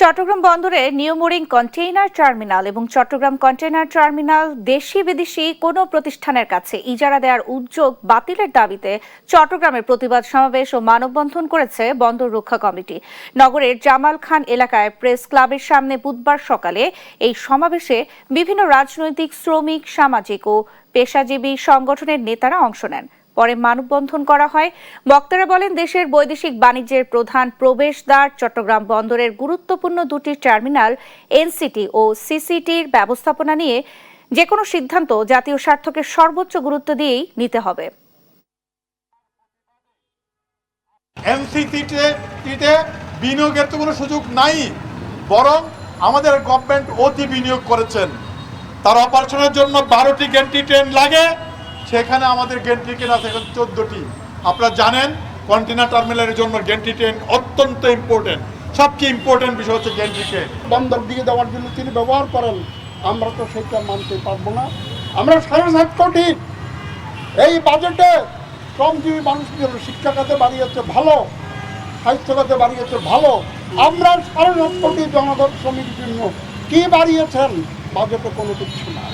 চট্টগ্রাম বন্দরে new mooring container terminal এবং Chittagong container terminal দেশি বিদেশি কোনো প্রতিষ্ঠানের কাছে ইজারা দেওয়ার উদ্যোগ বাতিলের দাবিতে চট্টগ্রামের প্রতিবাদ সমাবেশ ও মানববন্ধন করেছে বন্দর রক্ষা কমিটি। নগরের জামাল খান এলাকায় প্রেস ক্লাবের সামনে বুধবার সকালে এই সমাবেশে বিভিন্ন রাজনৈতিক, শ্রমিক, সামাজিক ও পেশাজীবী সংগঠনের নেতারা অংশ নেন। পরে মানববন্ধন করা হয়। বক্তারা বলেন, দেশের বৈদেশিক বাণিজ্যের প্রধান প্রবেশদ্বার চট্টগ্রাম বন্দরের গুরুত্বপূর্ণ দুটি টার্মিনাল এনসিটি ও সিসিটির ব্যবস্থাপনা নিয়ে যে কোনো সিদ্ধান্ত জাতীয় স্বার্থকে সর্বোচ্চ গুরুত্ব দিয়েই নিতে হবে। এনসিটিতে বিনিয়োগের তো কোনো সুযোগ নাই, বরং আমাদের গভর্নমেন্ট অতি বিনিয়োগ করেছেন। তার অপারেশনের জন্য 12টি গেন্ট্রি ট্রেন লাগে, সেখানে আমাদের গেন্ট্রি ট্রেন আছে এখন 14টি। আপনারা জানেন কন্টেইনার টার্মিনালের জন্য গেন্ট্রি ট্রেন অত্যন্ত ইম্পর্টেন্ট। সবচেয়ে ইম্পর্টেন্ট বিষয় হচ্ছে গেন্ট্রি ট্রেন। বন্দর দিয়ে দেওয়ার জন্য তিনি ব্যবহার করেন, আমরা তো সেটা মানতে পারবো না। আমরা 7.5 কোটি এই বাজেটে শ্রমজীবী মানুষদের শিক্ষা খাতে বাড়িয়েছে ভালো, স্বাস্থ্য খাতে বাড়িয়েছে ভালো। আমরা 7.5 কোটি জনগণ শ্রমিকের জন্য কি বাড়িয়েছেন? বাজেটে কোনো কিছু না।